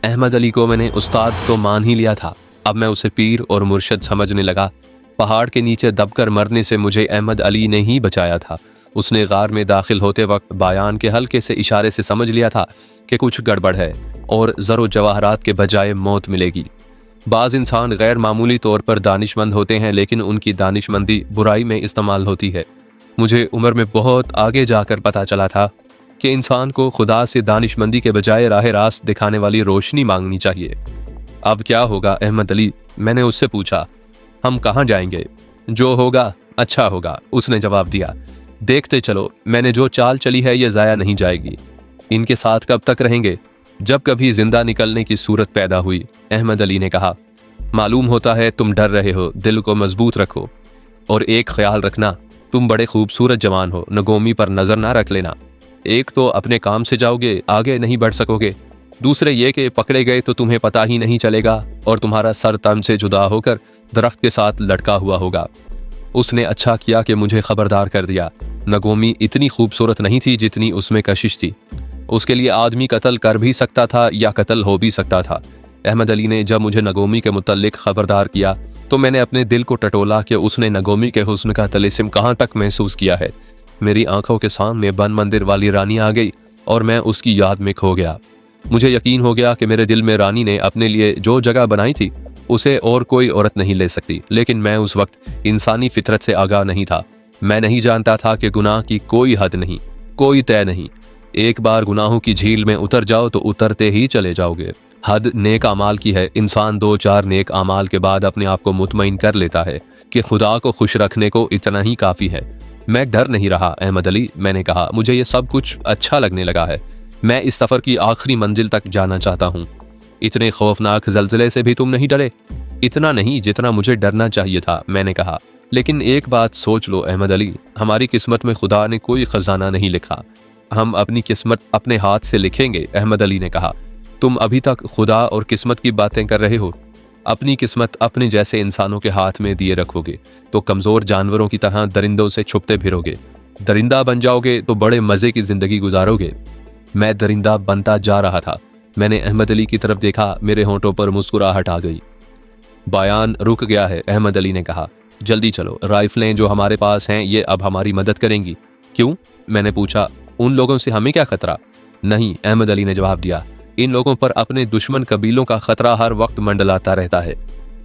अहमद अली को मैंने उस्ताद तो मान ही लिया था, अब मैं उसे पीर और मुर्शद समझने लगा। पहाड़ के नीचे दबकर मरने से मुझे अहमद अली ने ही बचाया था। उसने गार में दाखिल होते वक्त बयान के हल्के से इशारे से समझ लिया था कि कुछ गड़बड़ है और ज़रो जवाहरात के बजाय मौत मिलेगी। बाज़ इंसान गैर मामूली तौर पर दानिशमंद होते हैं, लेकिन उनकी दानिशमंदी बुराई में इस्तेमाल होती है। मुझे उम्र में बहुत आगे जाकर पता चला था कि इंसान को खुदा से दानिशमंदी के बजाय राह रास्त दिखाने वाली रोशनी मांगनी चाहिए। अब क्या होगा अहमद अली? मैंने उससे पूछा। हम कहाँ जाएंगे? जो होगा अच्छा होगा, उसने जवाब दिया। देखते चलो, मैंने जो चाल चली है ये ज़ाया नहीं जाएगी। इनके साथ कब तक रहेंगे? जब कभी जिंदा निकलने की सूरत पैदा हुई, अहमद अली ने कहा। मालूम होता है तुम डर रहे हो, दिल को मजबूत रखो और एक ख्याल रखना, तुम बड़े खूबसूरत जवान हो, नगोमी पर नजर ना रख लेना। एक तो अपने काम से जाओगे, आगे नहीं बढ़ सकोगे, दूसरे ये कि पकड़े गए तो तुम्हें पता ही नहीं चलेगा और तुम्हारा सर तन से जुदा होकर दरख्त के साथ लटका हुआ होगा। उसने अच्छा किया कि मुझे खबरदार कर दिया। नगोमी इतनी खूबसूरत नहीं थी जितनी उसमें कशिश थी। उसके लिए आदमी कत्ल कर भी सकता था या कत्ल हो भी सकता था। अहमद अली ने जब मुझे नगोमी के मुतल्लिक खबरदार किया तो मैंने अपने दिल को टटोला कि उसने नगोमी के हुस्न का तलिस्म कहाँ तक महसूस किया है। मेरी आंखों के सामने बन मंदिर वाली रानी आ गई और मैं उसकी याद में खो गया। मुझे यकीन हो गया कि मेरे दिल में रानी ने अपने लिए जो जगह बनाई थी उसे और कोई औरत नहीं ले सकती। लेकिन मैं उस वक्त इंसानी फितरत से आगाह नहीं था। मैं नहीं जानता था कि गुनाह की कोई हद नहीं, कोई तय नहीं। एक बार गुनाहों की झील में उतर जाओ तो उतरते ही चले जाओगे। हद नेक अमाल की है। इंसान 2-4 नेक अमाल के बाद अपने आप को मुतमईन कर लेता है कि खुदा को खुश रखने को इतना ही काफ़ी है। मैं डर नहीं रहा अहमद अली, मैंने कहा। मुझे ये सब कुछ अच्छा लगने लगा है। मैं इस सफ़र की आखिरी मंजिल तक जाना चाहता हूँ। इतने खौफनाक ज़लज़ले से भी तुम नहीं डरे? इतना नहीं जितना मुझे डरना चाहिए था, मैंने कहा। लेकिन एक बात सोच लो अहमद अली, हमारी किस्मत में खुदा ने कोई ख़जाना नहीं लिखा। हम अपनी किस्मत अपने हाथ से लिखेंगे, अहमद अली ने कहा। तुम अभी तक खुदा और किस्मत की बातें कर रहे हो। अपनी किस्मत अपने जैसे इंसानों के हाथ में दिए रखोगे तो कमज़ोर जानवरों की तरह दरिंदों से छुपते फिरोगे। दरिंदा बन जाओगे तो बड़े मज़े की ज़िंदगी गुजारोगे। मैं दरिंदा बनता जा रहा था। मैंने अहमद अली की तरफ देखा, मेरे होंठों पर मुस्कुराहट आ गई। बयान रुक गया है, अहमद अली ने कहा। जल्दी चलो, राइफलें जो हमारे पास हैं ये अब हमारी मदद करेंगी। क्यों? मैंने पूछा। उन लोगों से हमें क्या खतरा? नहीं, अहमद अली ने जवाब दिया। इन लोगों पर अपने दुश्मन कबीलों का खतरा हर वक्त मंडलाता रहता है।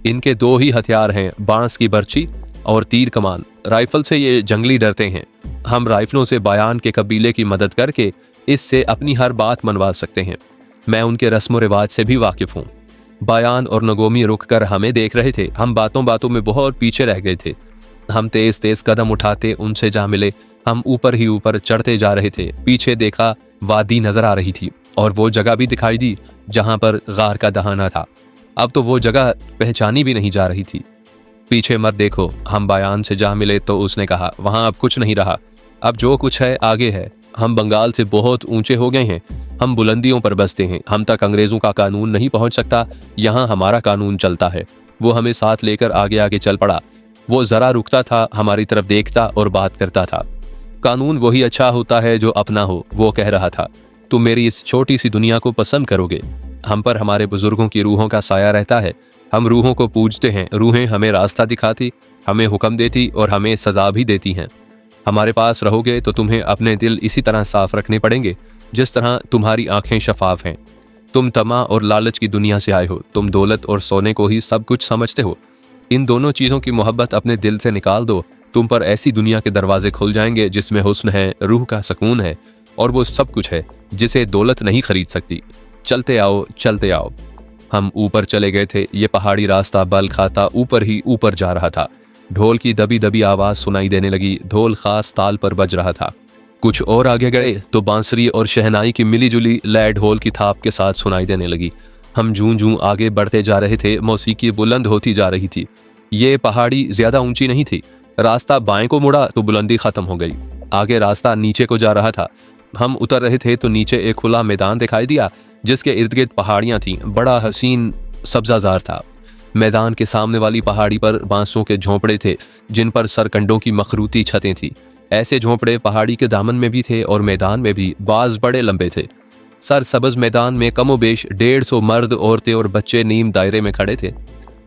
इनके 2 ही हथियार हैं, बांस की बर्छी और तीर कमान। राइफल से ये जंगली डरते हैं। हम राइफलों से बयान के कबीले की मदद करके इससे अपनी हर बात मनवा सकते हैं। मैं उनके रस्म रिवाज से भी वाकिफ हूँ। बयान और नगोमी रुक कर हमें देख रहे थे। हम बातों बातों में बहुत पीछे रह गए थे। हम तेज तेज कदम उठाते उनसे जा मिले। हम ऊपर ही ऊपर चढ़ते जा रहे थे। पीछे देखा, वादी नजर आ रही थी और वो जगह भी दिखाई दी जहां पर गार का दहाना था। अब तो वो जगह पहचानी भी नहीं जा रही थी। पीछे मत देखो, हम बयान से जा मिले तो उसने कहा, वहां अब कुछ नहीं रहा। अब जो कुछ है आगे है। हम बंगाल से बहुत ऊंचे हो गए हैं। हम बुलंदियों पर बसते हैं। हम तक अंग्रेजों का कानून नहीं पहुंच सकता। यहाँ हमारा कानून चलता है। वो हमें साथ लेकर आगे आगे चल पड़ा। वो जरा रुकता था, हमारी तरफ देखता और बात करता था। कानून वही अच्छा होता है जो अपना हो, वो कह रहा था। तुम मेरी इस छोटी सी दुनिया को पसंद करोगे। हम पर हमारे बुजुर्गों की रूहों का साया रहता है। हम रूहों को पूजते हैं। रूहें हमें रास्ता दिखाती, हमें हुक्म देती और हमें सजा भी देती हैं। हमारे पास रहोगे तो तुम्हें अपने दिल इसी तरह साफ रखने पड़ेंगे जिस तरह तुम्हारी आंखें शफाफ हैं। तुम तमा और लालच की दुनिया से आए हो। तुम दौलत और सोने को ही सब कुछ समझते हो। इन दोनों चीज़ों की मोहब्बत अपने दिल से निकाल दो। तुम पर ऐसी दुनिया के दरवाजे खुल जाएंगे जिसमें हुस्न है, रूह का सुकून है और वो सब कुछ है जिसे दौलत नहीं खरीद सकती। चलते आओ, चलते आओ। हम ऊपर चले गए थे। ये पहाड़ी रास्ता बल खाता ऊपर ही ऊपर जा रहा था। ढोल की दबी दबी आवाज़ सुनाई देने लगी। ढोल खास ताल पर बज रहा था। कुछ और आगे गए तो बांसुरी और शहनाई की मिली जुली लय ढोल की थाप के साथ सुनाई देने लगी। हम जूं जूं आगे बढ़ते जा रहे थे, मौसीकी बुलंद होती जा रही थी। ये पहाड़ी ज्यादा ऊंची नहीं थी। रास्ता बाएं को मुड़ा तो बुलंदी खत्म हो गई। आगे रास्ता नीचे को जा रहा था। हम उतर रहे थे तो नीचे एक खुला मैदान दिखाई दिया जिसके इर्द गिर्द पहाड़ियां थीं। बड़ा हसीन सब्जाजार था। मैदान के सामने वाली पहाड़ी पर बांसों के झोंपड़े थे जिन पर सरकंडों की मखरूती छतें थी। ऐसे झोंपड़े पहाड़ी के दामन में भी थे और मैदान में भी। बाज बड़े लंबे थे। सरसब्ज मैदान में कमोबेश 150 मर्द, औरतें और बच्चे नीम दायरे में खड़े थे।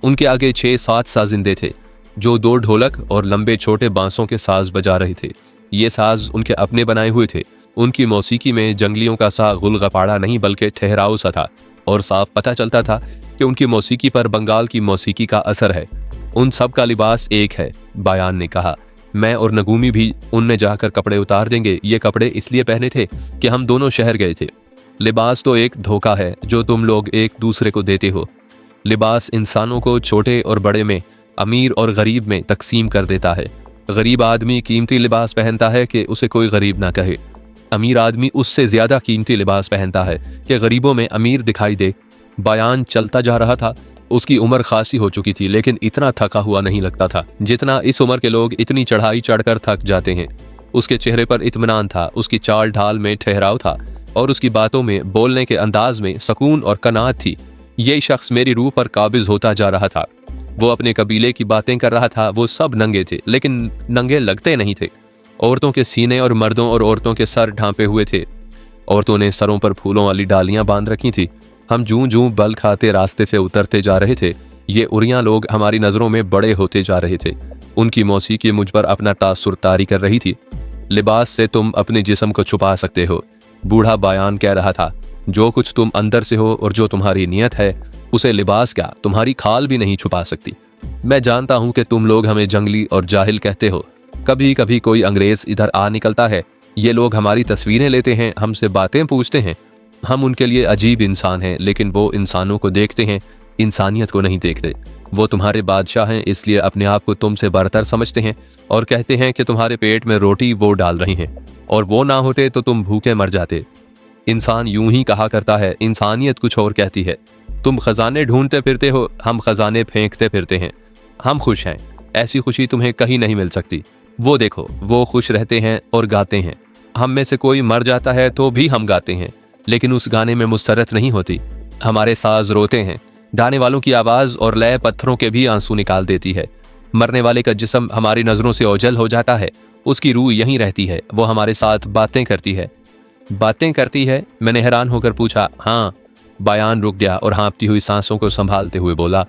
उनके आगे 6-7 साजिंदे थे जो 2 ढोलक और लंबे छोटे बांसों के साज बजा रहे थे। ये साज उनके अपने बनाए हुए थे। उनकी मौसीकी में जंगलियों का सा गुलगपाड़ा नहीं बल्कि ठहराव सा था, और साफ पता चलता था कि उनकी मौसीकी पर बंगाल की मौसीकी का असर है। उन सब का लिबास एक है, बायान ने कहा। मैं और नगूमी भी उनमें जाकर कपड़े उतार देंगे। ये कपड़े इसलिए पहने थे कि हम दोनों शहर गए थे। लिबास तो एक धोखा है जो तुम लोग एक दूसरे को देते हो। लिबास इंसानों को छोटे और बड़े में, अमीर और गरीब में तकसीम कर देता है। गरीब आदमी कीमती लिबास पहनता है कि उसे कोई गरीब ना कहे। अमीर आदमी उससे ज्यादा कीमती लिबास पहनता है कि गरीबों में अमीर दिखाई दे। बयान चलता जा रहा था। उसकी उम्र खासी हो चुकी थी, लेकिन इतना थका हुआ नहीं लगता था जितना इस उम्र के लोग इतनी चढ़ाई चढ़कर थक जाते हैं। उसके चेहरे पर इत्मीनान था, उसकी चाल ढाल में ठहराव था, और उसकी बातों में, बोलने के अंदाज में सुकून और कनात थी। ये शख्स मेरी रूह पर काबिज होता जा रहा था। वो अपने कबीले की बातें कर रहा था। वो सब नंगे थे, लेकिन नंगे लगते नहीं थे। औरतों के सीने और मर्दों और औरतों के सर ढांपे हुए थे। औरतों ने सरों पर फूलों वाली डालियां बांध रखी थी। हम जूं जूं बल खाते रास्ते से उतरते जा रहे थे। ये उरियां लोग हमारी नजरों में बड़े होते जा रहे थे। उनकी मौसीकी मुझ पर अपना तासुर तारी कर रही थी। लिबास से तुम अपने जिस्म को छुपा सकते हो, बूढ़ा बायान कह रहा था। जो कुछ तुम अंदर से हो और जो तुम्हारी नियत है, उसे लिबास क्या, तुम्हारी खाल भी नहीं छुपा सकती। मैं जानता हूं कि तुम लोग हमें जंगली और जाहिल कहते हो। कभी कभी कोई अंग्रेज इधर आ निकलता है। ये लोग हमारी तस्वीरें लेते हैं, हमसे बातें पूछते हैं। हम उनके लिए अजीब इंसान हैं, लेकिन वो इंसानों को देखते हैं, इंसानियत को नहीं देखते। वो तुम्हारे बादशाह हैं, इसलिए अपने आप को तुमसे बरतर समझते हैं और कहते हैं कि तुम्हारे पेट में रोटी वो डाल रही हैं, और वो ना होते तो तुम भूखे मर जाते। इंसान यूं ही कहा करता है, इंसानियत कुछ और कहती है। तुम खजाने ढूंढते फिरते हो, हम खजाने फेंकते फिरते हैं। हम खुश हैं, ऐसी खुशी तुम्हें कहीं नहीं मिल सकती। वो देखो, वो खुश रहते हैं और गाते हैं। हम में से कोई मर जाता है तो भी हम गाते हैं, लेकिन उस गाने में मुस्तरत नहीं होती। हमारे साज रोते हैं। गाने वालों की आवाज़ और लय पत्थरों के भी आंसू निकाल देती है। मरने वाले का जिस्म हमारी नज़रों से ओझल हो जाता है। उसकी रूह यहीं रहती है। वो हमारे साथ बातें करती है। बातें करती है? मैंने हैरान होकर पूछा। हाँ। बयान रुक गया और हाँफती हुई सांसों को संभालते हुए बोला,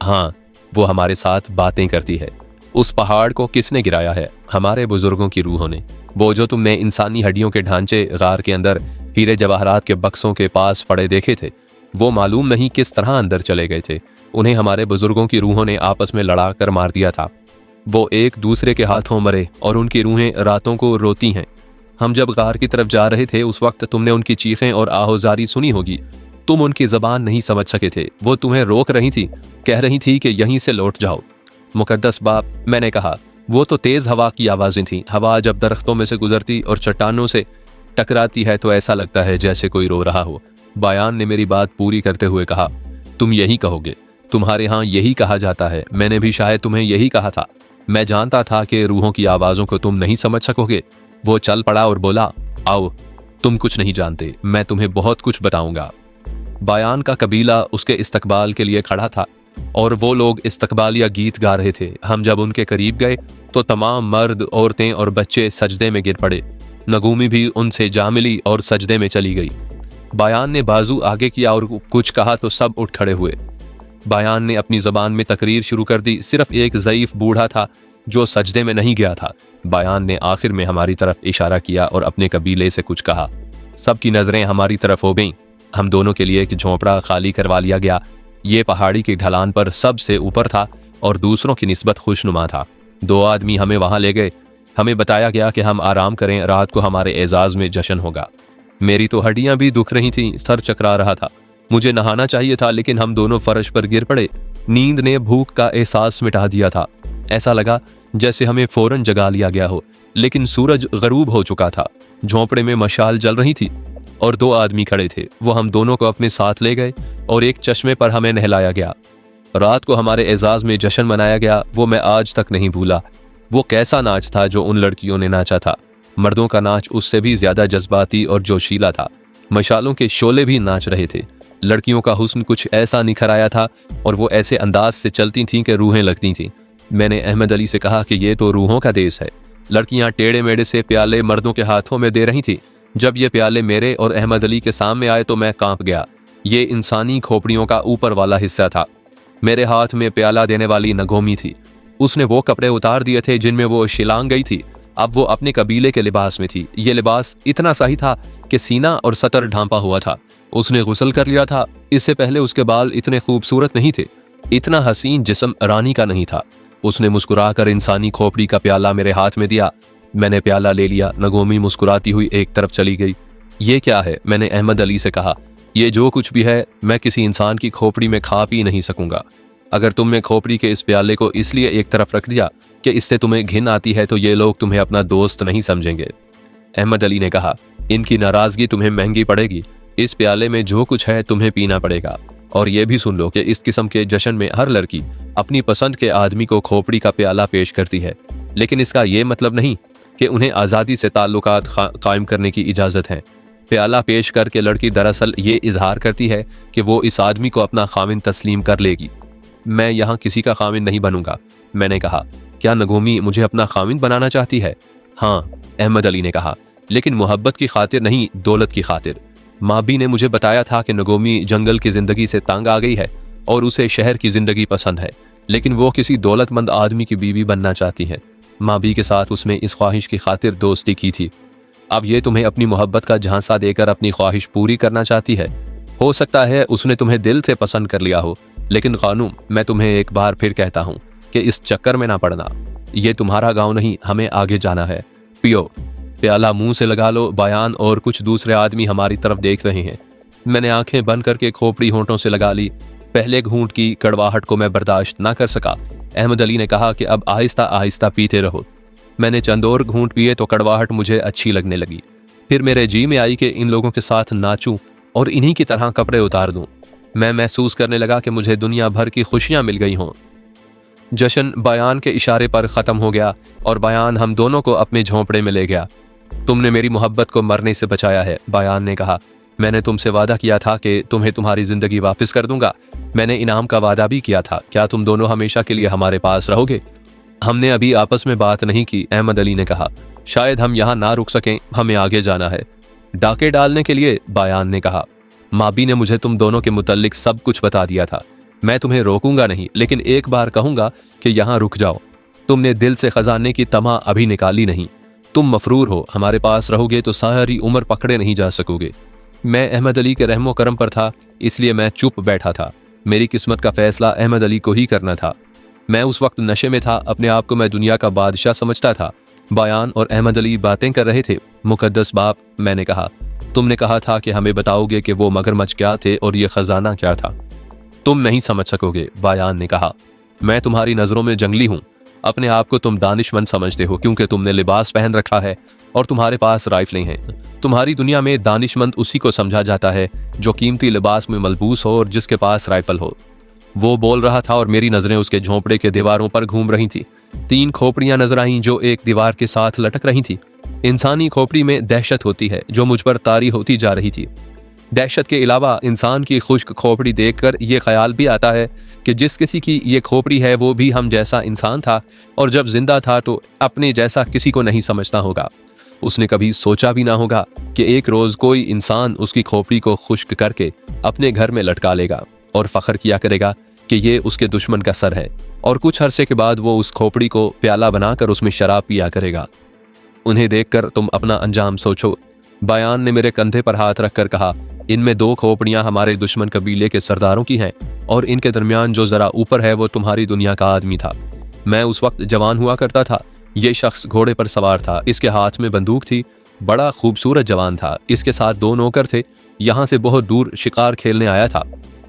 हाँ, वो हमारे साथ बातें करती है। उस पहाड़ को किसने गिराया है? हमारे बुजुर्गों की रूहों ने। वो जो तुमने इंसानी हड्डियों के ढांचे गार के अंदर हीरे जवाहरात के बक्सों के पास पड़े देखे थे, वो मालूम नहीं किस तरह अंदर चले गए थे। उन्हें हमारे बुजुर्गों की रूहों ने आपस में लड़ा कर मार दिया था। वो एक दूसरे के हाथों मरे और उनकी रूहें रातों को रोती हैं। हम जब गार की तरफ जा रहे थे, उस वक्त तुमने उनकी चीखें और आहोजारी सुनी होगी। तुम उनकी जबान नहीं समझ सके थे। वो तुम्हें रोक रही थी, कह रही थी कि यहीं से लौट जाओ। मुकद्दस बाप, मैंने कहा। वो तो तेज हवा की आवाजें थीं। हवा जब दरख्तों में से गुजरती और चट्टानों से टकराती है तो ऐसा लगता है जैसे कोई रो रहा हो। बयान ने मेरी बात पूरी करते हुए कहा, तुम यही कहोगे, तुम्हारे यहाँ यही कहा जाता है। मैंने भी शायद तुम्हें यही कहा था। मैं जानता था कि रूहों की आवाज़ों को तुम नहीं समझ सकोगे। वो चल पड़ा और बोला, आओ, तुम कुछ नहीं जानते, मैं तुम्हें बहुत कुछ बताऊंगा। बयान का कबीला उसके इस्तकबाल के लिए खड़ा था और वो लोग इस्तकबालिया गीत गा रहे थे। हम जब उनके करीब गए तो तमाम मर्द, औरतें और बच्चे सजदे में गिर पड़े। नगूमी भी उनसे जा मिली और सजदे में चली गई। बयान ने बाजू आगे किया और कुछ कहा तो सब उठ खड़े हुए। बयान ने अपनी ज़बान में तकरीर शुरू कर दी। सिर्फ एक ज़ईफ़ बूढ़ा था जो सजदे में नहीं गया था। बयान ने आखिर में हमारी तरफ इशारा किया और अपने कबीले से कुछ कहा। सबकी नज़रें हमारी तरफ हो गईं। हम दोनों के लिए एक झोंपड़ा खाली करवा लिया गया। ये पहाड़ी की ढलान पर सबसे ऊपर था और दूसरों की निस्बत खुशनुमा था। 2 आदमी हमें वहाँ ले गए। हमें बताया गया कि हम आराम करें, रात को हमारे एजाज में जश्न होगा। मेरी तो हड्डियां भी दुख रही थीं, सर चकरा रहा था। मुझे नहाना चाहिए था, लेकिन हम दोनों फर्श पर गिर पड़े। नींद ने भूख का एहसास मिटा दिया था। ऐसा लगा जैसे हमें फौरन जगा लिया गया हो, लेकिन सूरज गरूब हो चुका था। झोंपड़े में मशाल जल रही थी और 2 आदमी खड़े थे। वो हम दोनों को अपने साथ ले गए और एक चश्मे पर हमें नहलाया गया। रात को हमारे एजाज में जश्न मनाया गया। वो मैं आज तक नहीं भूला। वो कैसा नाच था जो उन लड़कियों ने नाचा था। मर्दों का नाच उससे भी ज्यादा जज्बाती और जोशीला था। मशालों के शोले भी नाच रहे थे। लड़कियों का हुस्न कुछ ऐसा निखर आया था और वो ऐसे अंदाज से चलती थीं कि रूहें लगती थीं। मैंने अहमद अली से कहा कि ये तो रूहों का देश है। लड़कियां टेढ़े मेढ़े से प्याले मर्दों के हाथों में दे रही थी। जब ये प्याले मेरे और अहमद अली के सामने आए तो मैं कांप गया। ये इंसानी खोपड़ियों का ऊपर वाला हिस्सा था। मेरे हाथ में प्याला देने वाली नगोमी थी। उसने वो कपड़े उतार दिए थे जिनमें वो शिलांग गई थी। अब वो अपने कबीले के लिबास में थी। ये लिबास इतना सही था कि सीना और सतर ढांपा हुआ था। उसने गुस्ल कर लिया था। इससे पहले उसके बाल इतने खूबसूरत नहीं थे। इतना हसीन जिस्म रानी का नहीं था। उसने मुस्कुराकर इंसानी खोपड़ी का प्याला मेरे हाथ में दिया। मैंने प्याला ले लिया। नगोमी मुस्कुराती हुई एक तरफ चली गई। ये क्या है? मैंने अहमद अली से कहा। ये जो कुछ भी है मैं किसी इंसान की खोपड़ी में खा पी नहीं सकूंगा। अगर तुमने खोपड़ी के इस प्याले को इसलिए एक तरफ रख दिया कि इससे तुम्हें घिन आती है तो ये लोग तुम्हें अपना दोस्त नहीं समझेंगे। अहमद अली ने कहा, इनकी नाराजगी तुम्हें महंगी पड़ेगी। इस प्याले में जो कुछ है तुम्हें पीना पड़ेगा। और ये भी सुन लो कि इस किस्म के जश्न में हर लड़की अपनी पसंद के आदमी को खोपड़ी का प्याला पेश करती है, लेकिन इसका ये मतलब नहीं कि उन्हें आज़ादी से ताल्लुकात कायम करने की इजाज़त है। प्याला पेश करके लड़की दरअसल ये इजहार करती है कि वो इस आदमी को अपना खामिन तस्लीम कर लेगी। मैं यहाँ किसी का खामिन नहीं बनूंगा। मैंने कहा, क्या नगोमी मुझे अपना खामिन बनाना चाहती है? हाँ, अहमद अली ने कहा, लेकिन मोहब्बत की खातिर नहीं, दौलत की खातिर। माबी ने मुझे बताया था कि नगोमी जंगल की जिंदगी से तंग आ गई है और उसे शहर की जिंदगी पसंद है, लेकिन वो किसी दौलतमंद आदमी की बीवी बनना चाहती है। माबी के साथ उसने इस ख्वाहिश की खातिर दोस्ती की थी। अब ये तुम्हें अपनी मोहब्बत का झांसा देकर अपनी ख्वाहिश पूरी करना चाहती है। हो सकता है उसने तुम्हें दिल से पसंद कर लिया हो, लेकिन कानून, मैं तुम्हें एक बार फिर कहता हूँ कि इस चक्कर में ना पड़ना। ये तुम्हारा गांव नहीं, हमें आगे जाना है। पियो। प्याला मुंह से लगा लो। बयान और कुछ दूसरे आदमी हमारी तरफ देख रहे हैं। मैंने आंखें बंद करके खोपड़ी होंठों से लगा ली। पहले घूंट की कड़वाहट को मैं बर्दाश्त ना कर सका। अहमद अली ने कहा कि अब आहिस्ता आहिस्ता पीते रहो। मैंने चंद और घूंट पिए तो कड़वाहट मुझे अच्छी लगने लगी। फिर मेरे जी में आई कि इन लोगों के साथ नाचूं और इन्हीं की तरह कपड़े उतार दूं। मैं महसूस करने लगा कि मुझे दुनिया भर की खुशियां मिल गई हों। जश्न बयान के इशारे पर ख़त्म हो गया और बयान हम दोनों को अपने झोंपड़े में ले गया। तुमने मेरी मोहब्बत को मरने से बचाया है, बयान ने कहा। मैंने तुमसे वादा किया था कि तुम्हें तुम्हारी ज़िंदगी वापस कर दूंगा। मैंने इनाम का वादा भी किया था। क्या तुम दोनों हमेशा के लिए हमारे पास रहोगे? हमने अभी आपस में बात नहीं की, अहमद अली ने कहा। शायद हम यहाँ ना रुक सकें, हमें आगे जाना है। डाके डालने के लिए, बयान ने कहा। माबी ने मुझे तुम दोनों के मुतल्लिक सब कुछ बता दिया था। मैं तुम्हें रोकूंगा नहीं, लेकिन एक बार कहूंगा कि यहाँ रुक जाओ। तुमने दिल से खजाने की तमा अभी निकाली नहीं। तुम मफरूर हो, हमारे पास रहोगे तो सारी उम्र पकड़े नहीं जा सकोगे। मैं अहमद अली के रहमो करम पर था, इसलिए मैं चुप बैठा था। मेरी किस्मत का फैसला अहमद अली को ही करना था। मैं उस वक्त नशे में था, अपने आप को मैं दुनिया का बादशाह समझता था। बयान और अहमद अली बातें कर रहे थे। मुकद्दस बाप, मैंने कहा, तुमने कहा था कि हमें बताओगे कि वो मगरमच्छ क्या थे और ये खजाना क्या था। तुम नहीं समझ सकोगे, बयान ने कहा। मैं तुम्हारी नज़रों में जंगली हूँ। अपने आप को तुम दानिशमंद समझते हो क्योंकि तुमने लिबास पहन रखा है और तुम्हारे पास राइफलें हैं। तुम्हारी दुनिया में दानिशमंद उसी को समझा जाता है जो कीमती लिबास में मलबूस हो और जिसके पास राइफल हो। वो बोल रहा था और मेरी नजरें उसके झोंपड़े के दीवारों पर घूम रही थी। 3 खोपड़ियां नजर आईं जो एक दीवार के साथ लटक रही थी। इंसानी खोपड़ी में दहशत होती है जो मुझ पर तारी होती जा रही थी। दहशत के अलावा इंसान की खुश्क खोपड़ी देखकर ये ख्याल भी आता है कि जिस किसी की ये खोपड़ी है वो भी हम जैसा इंसान था और जब जिंदा था तो अपने जैसा किसी को नहीं समझता होगा। उसने कभी सोचा भी ना होगा कि एक रोज कोई इंसान उसकी खोपड़ी को खुश्क करके अपने घर में लटका लेगा और फख्र किया करेगा कि ये उसके दुश्मन का सर है, और कुछ अरसे के बाद वो उस खोपड़ी को प्याला बनाकर उसमें शराब पिया करेगा। उन्हें देखकर तुम अपना अंजाम सोचो। बयान ने मेरे कंधे पर हाथ रखकर कहा, इनमें 2 खोपड़ियां हमारे दुश्मन कबीले के सरदारों की हैं और इनके दरमियान जो जरा ऊपर है वो तुम्हारी दुनिया का आदमी था। मैं उस वक्त जवान हुआ करता था। ये शख्स घोड़े पर सवार था, इसके हाथ में बंदूक थी, बड़ा खूबसूरत जवान था। इसके साथ 2 नौकर थे। यहाँ से बहुत दूर शिकार खेलने आया था।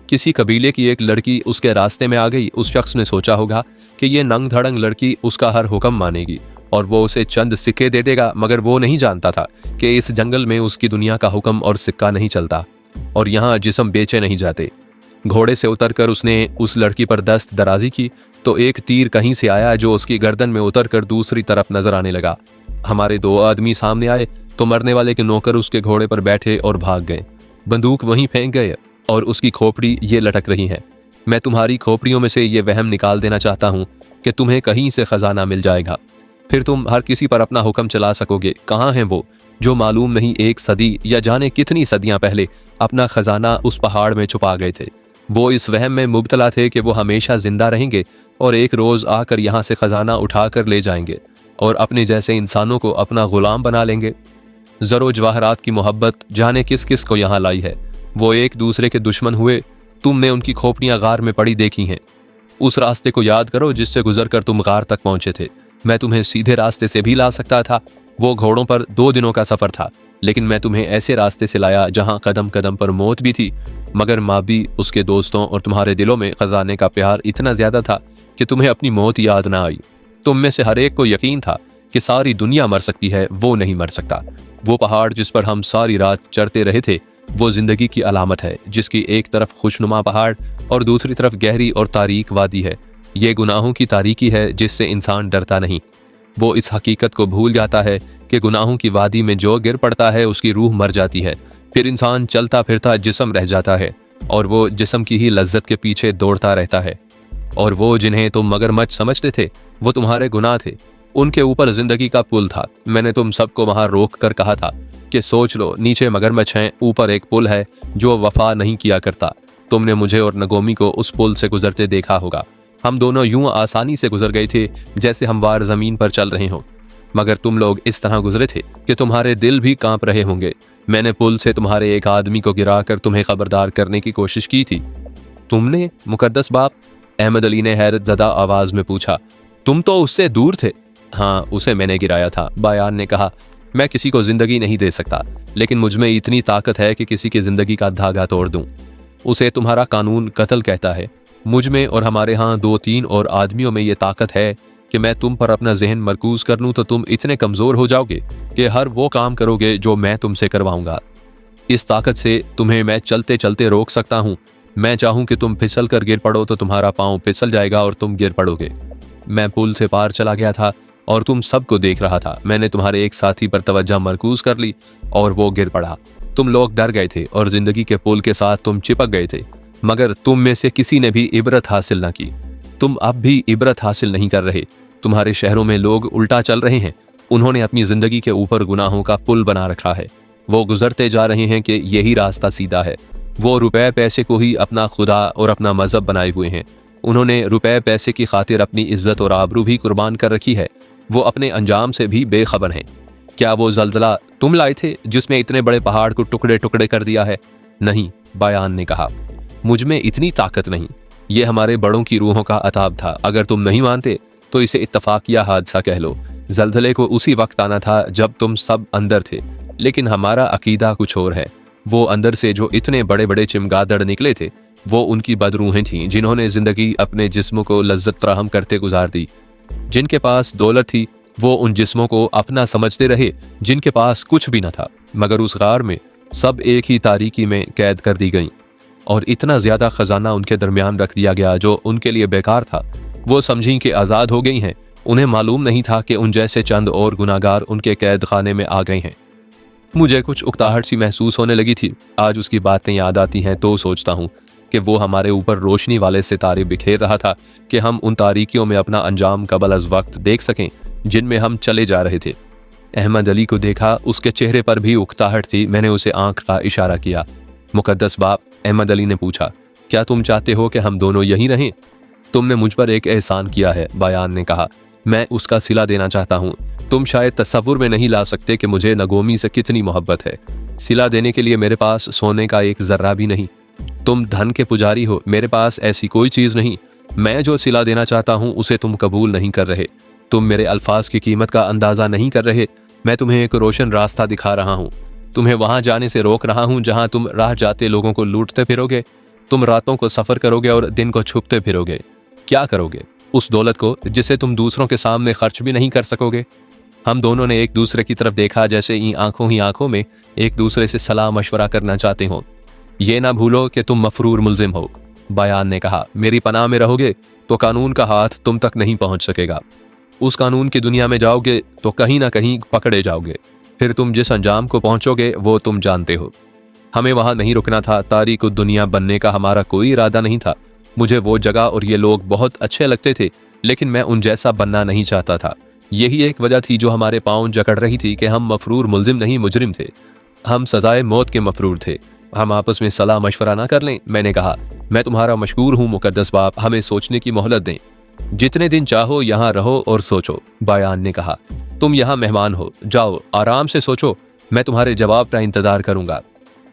किसी कबीले की एक लड़की उसके रास्ते में आ गई। उस शख्स ने सोचा होगा कि ये नंग धड़ंग लड़की उसका हर हुक्म मानेगी और वो उसे चंद सिक्के दे देगा, मगर वो नहीं जानता था कि इस जंगल में उसकी दुनिया का हुक्म और सिक्का नहीं चलता और यहाँ जिस्म बेचे नहीं जाते। घोड़े से उतरकर उसने उस लड़की पर दस्त दराजी की तो एक तीर कहीं से आया जो उसकी गर्दन में उतरकर दूसरी तरफ नजर आने लगा। हमारे 2 आदमी सामने आए तो मरने वाले के नौकर उसके घोड़े पर बैठे और भाग गए। बंदूक वहीं फेंक गए और उसकी खोपड़ी ये लटक रही है। मैं तुम्हारी खोपड़ियों में से ये वहम निकाल देना चाहता हूँ कि तुम्हें कहीं से खजाना मिल जाएगा, फिर तुम हर किसी पर अपना हुक्म चला सकोगे। कहाँ हैं वो? जो मालूम नहीं एक सदी या जाने कितनी सदियां पहले अपना खजाना उस पहाड़ में छुपा गए थे। वो इस वहम में मुब्तला थे कि वो हमेशा जिंदा रहेंगे और एक रोज आकर यहाँ से खजाना उठाकर ले जाएंगे और अपने जैसे इंसानों को अपना गुलाम बना लेंगे। जरो जवाहरात की मोहब्बत जाने किस किस को यहाँ लाई है। वो एक दूसरे के दुश्मन हुए, तुमने उनकी खोपड़ियां गार में पड़ी देखी हैं। उस रास्ते को याद करो जिससे गुजरकर तुम गार तक पहुंचे थे। मैं तुम्हें सीधे रास्ते से भी ला सकता था, वो घोड़ों पर 2 दिनों का सफर था, लेकिन मैं तुम्हें ऐसे रास्ते से लाया जहां कदम कदम पर मौत भी थी, मगर माँ भी, उसके दोस्तों और तुम्हारे दिलों में खजाने का प्यार इतना ज्यादा था कि तुम्हें अपनी मौत याद ना आई। तुम में से हर एक को यकीन था कि सारी दुनिया मर सकती है, वो नहीं मर सकता। वो पहाड़ जिस पर हम सारी रात चढ़ते रहे थे वो जिंदगी की अलामत है, जिसकी एक तरफ खुशनुमा पहाड़ और दूसरी तरफ गहरी और तारीक वादी है। ये गुनाहों की तारीकी है जिससे इंसान डरता नहीं। वो इस हकीकत को भूल जाता है कि गुनाहों की वादी में जो गिर पड़ता है उसकी रूह मर जाती है। फिर इंसान चलता फिरता जिस्म रह जाता है और वो जिस्म की ही लज्जत के पीछे दौड़ता रहता है। और वो जिन्हें तुम मगरमच्छ समझते थे वो तुम्हारे गुनाह थे, उनके ऊपर जिंदगी का पुल था। मैंने तुम सबको वहां रोक कर कहा था कि सोच लो, नीचे मगरमच्छ हैं, ऊपर एक पुल है जो वफा नहीं किया करता। तुमने मुझे और नगोमी को उस पुल से गुजरते देखा होगा। हम दोनों यूं आसानी से गुजर गए थे जैसे हमवार जमीन पर चल रहे हों, मगर तुम लोग इस तरह गुजरे थे कि तुम्हारे दिल भी कांप रहे होंगे। मैंने पुल से तुम्हारे एक आदमी को गिराकर तुम्हें खबरदार करने की कोशिश की थी। तुमने? मुकद्दस बाप, अहमद अली ने हैरत ज़दा आवाज में पूछा। तुम तो उससे दूर थे। हाँ, उसे मैंने गिराया था, बयान ने कहा। मैं किसी को जिंदगी नहीं दे सकता, लेकिन मुझमें इतनी ताकत है कि किसी की जिंदगी का धागा तोड़ दूं। उसे तुम्हारा कानून कत्ल कहता है। मुझ में और हमारे यहाँ 2-3 और आदमियों में ये ताकत है कि मैं तुम पर अपना जहन मरकूज कर लूँ तो तुम इतने कमज़ोर हो जाओगे कि हर वो काम करोगे जो मैं तुमसे करवाऊंगा। इस ताकत से तुम्हें मैं चलते चलते रोक सकता हूँ। मैं चाहूँ कि तुम फिसल कर गिर पड़ो तो तुम्हारा पाँव फिसल जाएगा और तुम गिर पड़ोगे। मैं पुल से पार चला गया था और तुम सबको देख रहा था। मैंने तुम्हारे एक साथी पर तवज्जो मरकूज कर ली और वो गिर पड़ा। तुम लोग डर गए थे और जिंदगी के पुल के साथ तुम चिपक गए थे, मगर तुम में से किसी ने भी इबरत हासिल न की। तुम अब भी इबरत हासिल नहीं कर रहे। तुम्हारे शहरों में लोग उल्टा चल रहे हैं। उन्होंने अपनी जिंदगी के ऊपर गुनाहों का पुल बना रखा है। वो गुजरते जा रहे हैं कि यही रास्ता सीधा है। वो रुपए पैसे को ही अपना खुदा और अपना मजहब बनाए हुए हैं। उन्होंने रुपए पैसे की खातिर अपनी इज्जत और आबरू भी कुर्बान कर रखी है। वो अपने अंजाम से भी बेखबर हैं। क्या वो जल्जला तुम लाए थे जिसमें इतने बड़े पहाड़ को टुकड़े टुकड़े कर दिया है? नहीं, बयान ने कहा। मुझ में इतनी ताकत नहीं। ये हमारे बड़ों की रूहों का अताब था। अगर तुम नहीं मानते तो इसे इत्तफाकिया हादसा कह लो। जल्जले को उसी वक्त आना था जब तुम सब अंदर थे, लेकिन हमारा अकीदा कुछ और है। वो अंदर से जो इतने बड़े बड़े चिमगादड़ निकले थे वो उनकी बदरूहें थीं जिन्होंने जिंदगी अपने जिस्मों को लज्जत फराहम करते गुजार दी। जिनके पास दौलत थी वो उन जिस्मों को अपना समझते रहे जिनके पास कुछ भी न था, मगर उस गार में सब एक ही तारीकी में कैद कर दी गईं और इतना ज्यादा खजाना उनके दरमियान रख दिया गया जो उनके लिए बेकार था। वो समझी कि आज़ाद हो गई हैं। उन्हें मालूम नहीं था कि उन जैसे चंद और गुनाहगार उनके कैद खाने में आ गए हैं। मुझे कुछ उकताहट सी महसूस होने लगी थी। आज उसकी बातें याद आती हैं तो सोचता हूँ कि वो हमारे ऊपर रोशनी वाले सितारे बिखेर रहा था कि हम उन तारीकियों में अपना अंजाम कबल अज वक्त देख सकें जिनमें हम चले जा रहे थे। अहमद अली को देखा, उसके चेहरे पर भी उकताहट थी। मैंने उसे आंख का इशारा किया। मुकद्दस बाप, अहमद अली ने पूछा, क्या तुम चाहते हो कि हम दोनों यहीं रहें? तुमने मुझ पर एक एहसान किया है, बयान ने कहा। मैं उसका सिला देना चाहता हूँ। तुम शायद तसव्वुर में नहीं ला सकते कि मुझे नगोमी से कितनी मोहब्बत है। सिला देने के लिए मेरे पास सोने का एक जर्रा भी नहीं। तुम धन के पुजारी हो, मेरे पास ऐसी कोई चीज नहीं। मैं जो सिला देना चाहता हूँ उसे तुम कबूल नहीं कर रहे। तुम मेरे अल्फाज की कीमत का अंदाजा नहीं कर रहे। मैं तुम्हें एक रोशन रास्ता दिखा रहा हूँ। तुम्हें वहां जाने से रोक रहा हूँ जहां तुम राह जाते लोगों को लूटते फिरोगे। तुम रातों को सफर करोगे और दिन को छुपते फिरोगे। क्या करोगे उस दौलत को जिसे तुम दूसरों के सामने खर्च भी नहीं कर सकोगे? हम दोनों ने एक दूसरे की तरफ देखा जैसे इन आंखों ही आंखों में एक दूसरे से सलाह मशवरा करना चाहते हो। ये ना भूलो कि तुम मफरूर मुल्जिम हो, बयान ने कहा। मेरी पनाह में रहोगे तो कानून का हाथ तुम तक नहीं पहुंच सकेगा। उस कानून की दुनिया में जाओगे तो कहीं ना कहीं पकड़े जाओगे। फिर तुम जिस अंजाम को पहुंचोगे वो तुम जानते हो। हमें वहां नहीं रुकना था। तारीक दुनिया बनने का हमारा कोई इरादा नहीं था। मुझे वो जगह और ये लोग बहुत अच्छे लगते थे, लेकिन मैं उन जैसा बनना नहीं चाहता था। यही एक वजह थी जो हमारे पाँव जकड़ रही थी कि हम मफरूर मुल्जिम नहीं मुजरिम थे, हम सजाए मौत के मफरूर थे। हम आपस में सलाह मशवरा ना कर लें? मैंने कहा, मैं तुम्हारा मशकूर हूँ मुकद्दस बाप, हमें सोचने की मोहलत दें। जितने दिन चाहो यहाँ रहो और सोचो, बायान ने कहा। तुम यहाँ मेहमान हो, जाओ आराम से सोचो, मैं तुम्हारे जवाब का इंतजार करूंगा।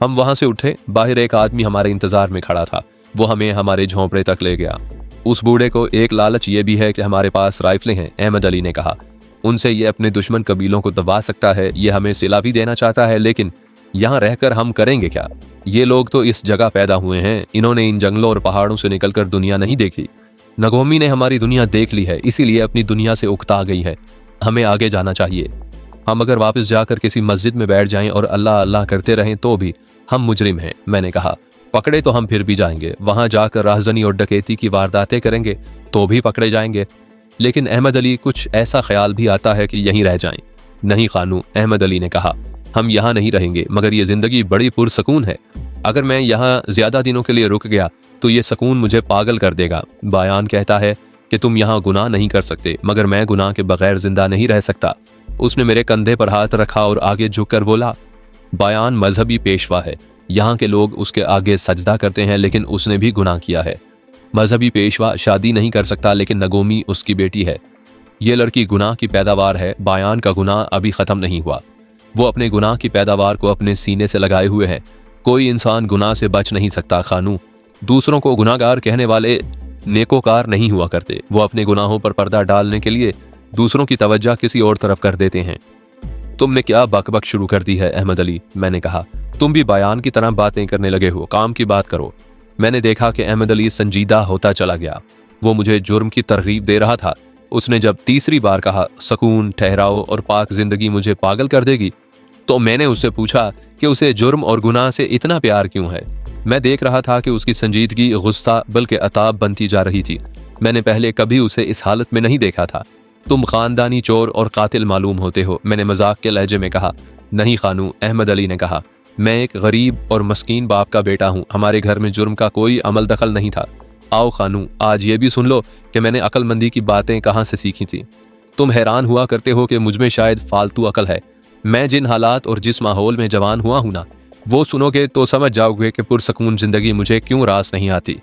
हम वहां से उठे। बाहर एक आदमी हमारे इंतजार में खड़ा था। वो हमें हमारे झोंपड़े तक ले गया। उस बूढ़े को एक लालच ये भी है कि हमारे पास राइफलें हैं, अहमद अली ने कहा। उनसे ये अपने दुश्मन कबीलों को दबा सकता है, ये हमें सिला भी देना चाहता है, लेकिन यहाँ रहकर हम करेंगे क्या? ये लोग तो इस जगह पैदा हुए हैं, इन्होंने इन जंगलों और पहाड़ों से निकलकर दुनिया नहीं देखी। नगोमी ने हमारी दुनिया देख ली है, इसीलिए अपनी दुनिया से उकता गई है। हमें आगे जाना चाहिए। हम अगर वापस जाकर किसी मस्जिद में बैठ जाएं और अल्लाह अल्लाह करते रहें तो भी हम मुजरिम हैं, मैंने कहा। पकड़े तो हम फिर भी जाएंगे, वहां जाकर राहजनी और डकैती की वारदातें करेंगे तो भी पकड़े जाएंगे। लेकिन अहमद अली, कुछ ऐसा ख्याल भी आता है कि यहीं रह जाएं। नहीं खानू, अहमद अली ने कहा, हम यहाँ नहीं रहेंगे, मगर ये जिंदगी बड़ी पुरसकून है। अगर मैं यहाँ ज्यादा दिनों के लिए रुक गया तो ये सुकून मुझे पागल कर देगा। बायान कहता है कि तुम यहाँ गुनाह नहीं कर सकते, मगर मैं गुनाह के बगैर जिंदा नहीं रह सकता। उसने मेरे कंधे पर हाथ रखा और आगे झुककर बोला, बायान मजहबी पेशवा है, यहाँ के लोग उसके आगे सजदा करते हैं, लेकिन उसने भी गुनाह किया है। मजहबी पेशवा शादी नहीं कर सकता, लेकिन नगोमी उसकी बेटी है। ये लड़की गुनाह की पैदावार है। बायान का गुनाह अभी ख़त्म नहीं हुआ। वो अपने गुनाह की पैदावार को अपने सीने से लगाए हुए है। कोई इंसान गुनाह से बच नहीं सकता खानू। दूसरों को गुनाहगार कहने वाले नेकोकार नहीं हुआ करते। वो अपने गुनाहों पर पर्दा डालने के लिए दूसरों की तवज्जो किसी और तरफ कर देते हैं। तुमने क्या बकबक शुरू कर दी है अहमद अली, मैंने कहा। तुम भी बयान की तरह बातें करने लगे हो, काम की बात करो। मैंने देखा कि अहमद अली संजीदा होता चला गया। वो मुझे जुर्म की तरगीब दे रहा था। उसने जब तीसरी बार कहा, सुकून, ठहराव और पाक जिंदगी मुझे पागल कर देगी, तो मैंने उससे पूछा कि उसे जुर्म और गुनाह से इतना प्यार क्यों है। मैं देख रहा था कि उसकी संजीदगी गुस्सा बल्कि अताब बनती जा रही थी। मैंने पहले कभी उसे इस हालत में नहीं देखा था। तुम खानदानी चोर और कातिल मालूम होते हो, मैंने मजाक के लहजे में कहा। नहीं खानू, अहमद अली ने कहा, मैं एक गरीब और मस्कीन बाप का बेटा हूँ। हमारे घर में जुर्म का कोई अमल दखल नहीं था। आओ खानू, आज ये भी सुन लो कि मैंने अक्लमंदी की बातें कहाँ से सीखी थी। तुम हैरान हुआ करते हो कि मुझमें शायद फालतू अकल है। मैं जिन हालात और जिस माहौल में जवान हुआ हूं ना, वो सुनोगे तो समझ जाओगे कि पुरसकून जिंदगी मुझे क्यों रास नहीं आती।